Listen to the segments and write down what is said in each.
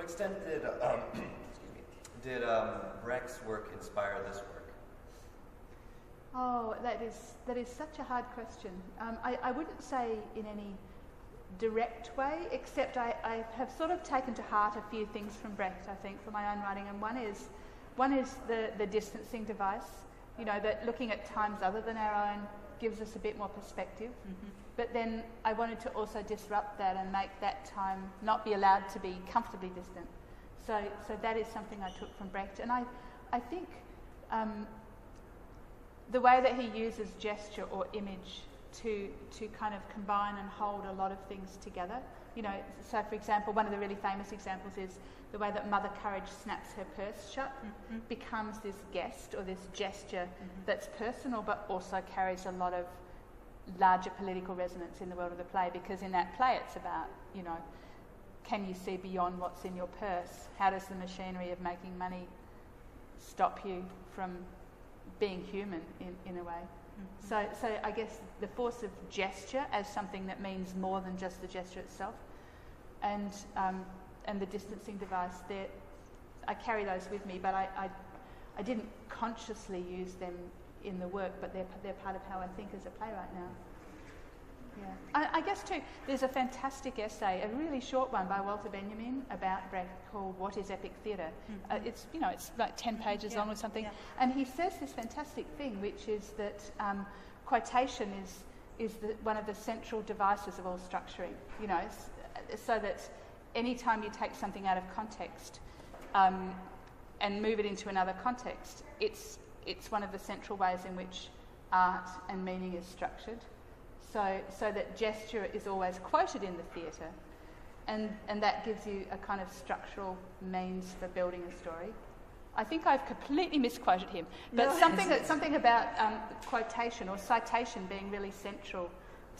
extent did did Brecht's work inspire this work? Oh, that is such a hard question. I wouldn't say in any direct way, except I have sort of taken to heart a few things from Brecht, I think, for my own writing, and one is the distancing device, you know, that looking at times other than our own gives us a bit more perspective. Mm-hmm. But then I wanted to also disrupt that and make that time not be allowed to be comfortably distant. So that is something I took from Brecht. And I think the way that he uses gesture or image to kind of combine and hold a lot of things together. You know, so for example, one of the really famous examples is the way that Mother Courage snaps her purse shut, mm-hmm. becomes this gest or this gesture mm-hmm. that's personal but also carries a lot of larger political resonance in the world of the play, because in that play it's about, you know, can you see beyond what's in your purse? How does the machinery of making money stop you from being human in a way? Mm-hmm. So I guess the force of gesture as something that means more than just the gesture itself, and the distancing device, I carry those with me, but I didn't consciously use them in the work, but they're part of how I think as a playwright now. Yeah, I guess too, there's a fantastic essay, a really short one by Walter Benjamin about Brecht called "What is Epic Theatre?" Mm-hmm. It's like 10 pages long or something, and he says this fantastic thing, which is that quotation is one of the central devices of all structuring. You know, so that any time you take something out of context and move it into another context, it's one of the central ways in which art and meaning is structured. So that gesture is always quoted in the theatre, and that gives you a kind of structural means for building a story. I think I've completely misquoted him, but something about quotation or citation being really central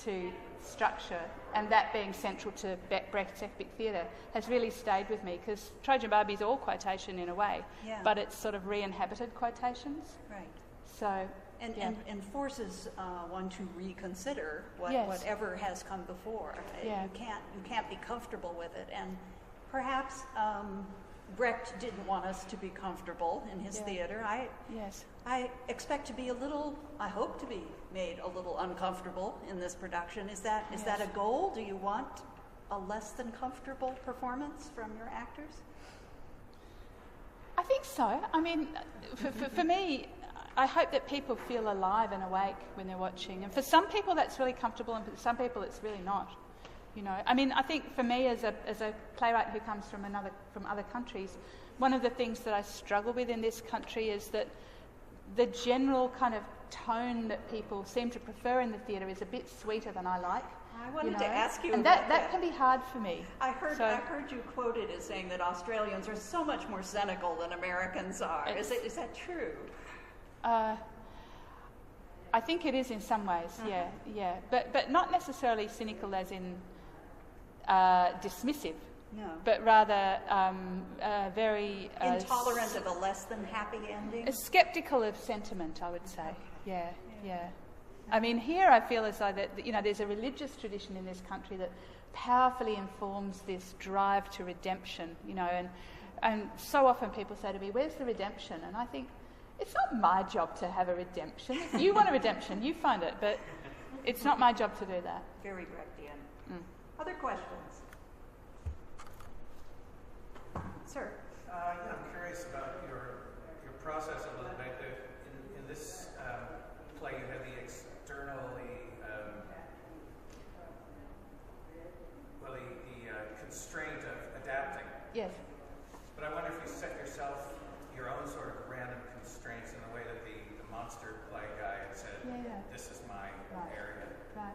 to structure, and that being central to Brecht's epic theatre has really stayed with me, because Trojan Barbie is all quotation in a way, but it's sort of re-inhabited quotations. Right. So. And forces one to reconsider whatever has come before. Yeah. You can't be comfortable with it, and perhaps Brecht didn't want us to be comfortable in his theater. I expect to be I hope to be made a little uncomfortable in this production. Is that a goal? Do you want a less than comfortable performance from your actors? I think so. I mean, for me, I hope that people feel alive and awake when they're watching. And for some people that's really comfortable, and for some people it's really not. You know, I mean, I think for me as a playwright who comes from other countries, one of the things that I struggle with in this country is that the general kind of tone that people seem to prefer in the theatre is a bit sweeter than I like. I wanted to ask you and about that can be hard for me. I heard you quoted as saying that Australians are so much more cynical than Americans are. Is that true? I think it is in some ways, yeah. But not necessarily cynical as in dismissive, but rather very... intolerant of a less than happy ending? Sceptical of sentiment, I would say, yeah. I mean, here I feel as though that, you know, there's a religious tradition in this country that powerfully informs this drive to redemption, you know, and so often people say to me, where's the redemption? And I think, it's not my job to have a redemption. If you want a redemption, you find it, but it's not my job to do that. Very Brechtian. Other questions? Sir? I'm curious about your process a little bit. In this play, you have the externally, the constraint of adapting. Yes. But I wonder if you set yourself your own sort of random constraints in the way that the monster play guy had said, this is my area. Right.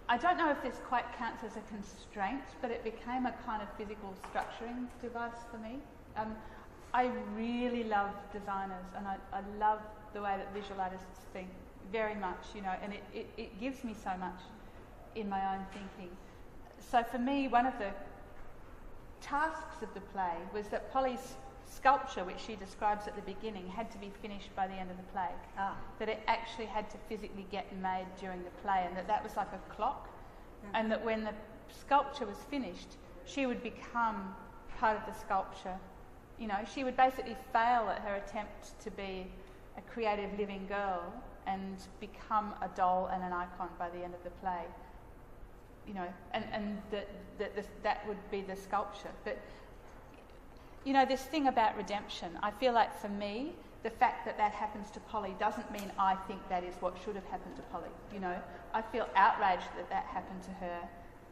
I don't know if this quite counts as a constraint, but it became a kind of physical structuring device for me. I really love designers, and I love the way that visual artists think very much, you know, and it gives me so much in my own thinking. So for me, one of the tasks of the play was that Polly's sculpture, which she describes at the beginning, had to be finished by the end of the play. That it actually had to physically get made during the play, and that was like a clock. And that when the sculpture was finished, she would become part of the sculpture. You know, she would basically fail at her attempt to be a creative living girl and become a doll and an icon by the end of the play. You know, and that would be the sculpture. But, you know, this thing about redemption, I feel like for me, the fact that that happens to Polly doesn't mean I think that is what should have happened to Polly. You know, I feel outraged that that happened to her,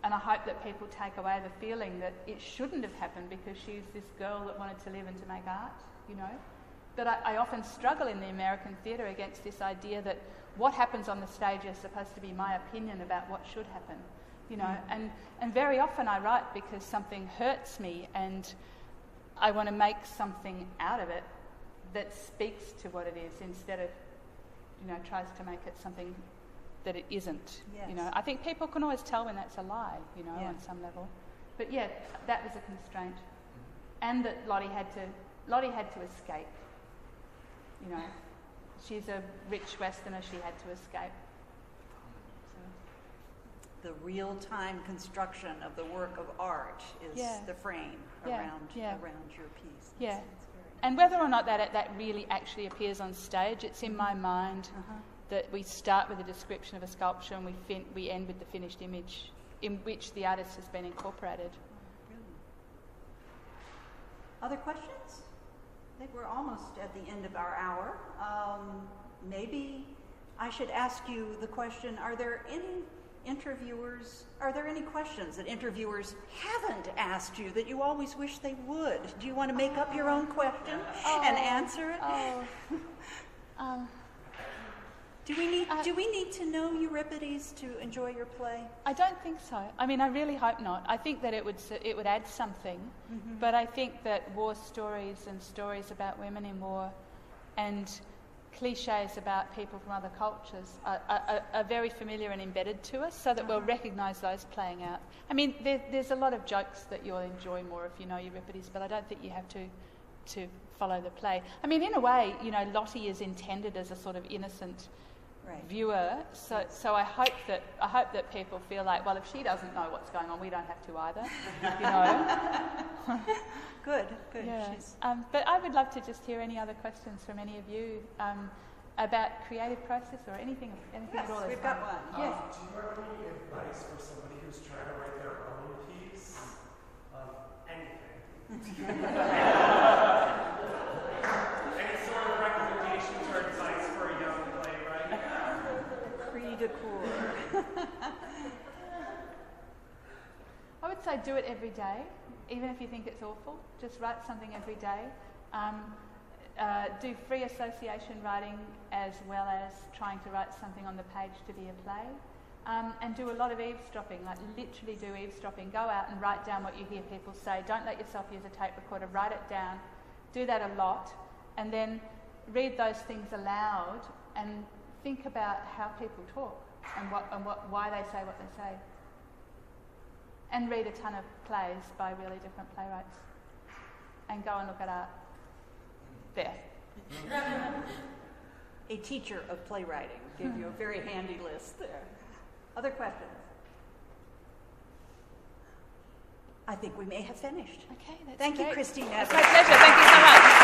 and I hope that people take away the feeling that it shouldn't have happened because she's this girl that wanted to live and to make art, you know. But I often struggle in the American theatre against this idea that what happens on the stage is supposed to be my opinion about what should happen, you know. And very often I write because something hurts me and I want to make something out of it that speaks to what it is instead of, you know, tries to make it something that it isn't. Yes. You know, I think people can always tell when that's a lie, you know, on some level. But yeah, that was a constraint, and that Lottie had to escape. You know, she's a rich Westerner; she had to escape. So. The real-time construction of the work of art is the frame around your piece. Yeah. And whether or not that really actually appears on stage, it's in my mind that we start with a description of a sculpture and we end with the finished image in which the artist has been incorporated. Other questions? I think we're almost at the end of our hour. Maybe I should ask you the question, are there any questions that interviewers haven't asked you that you always wish they would? Do you want to make up your own question and answer it? Do we need to know Euripides to enjoy your play? I don't think so. I mean, I really hope not. I think that it would add something, but I think that war stories and stories about women in war and cliches about people from other cultures are very familiar and embedded to us, so that we'll recognise those playing out. I mean, there's a lot of jokes that you'll enjoy more if you know Euripides, but I don't think you have to follow the play. I mean, in a way, you know, Lottie is intended as a sort of innocent viewer, so I hope that people feel like, well, if she doesn't know what's going on, we don't have to either, you know. Good. Yeah. But I would love to just hear any other questions from any of you about creative process or anything at all. We've got one. Yes. Do you have any advice for somebody who's trying to write their own piece of anything? Any sort of recommendations or advice for a young playwright? Cri de coeur. I would say do it every day, even if you think it's awful. Just write something every day. Do free association writing as well as trying to write something on the page to be a play. And do a lot of eavesdropping, like literally do eavesdropping. Go out and write down what you hear people say. Don't let yourself use a tape recorder. Write it down. Do that a lot. And then read those things aloud and think about how people talk and why they say what they say. And read a ton of plays by really different playwrights. And go and look at art. There. A teacher of playwriting gave you a very handy list there. Other questions? I think we may have finished. Okay, that's Thank great. you, Christine Evans. It's my pleasure. Thank you so much.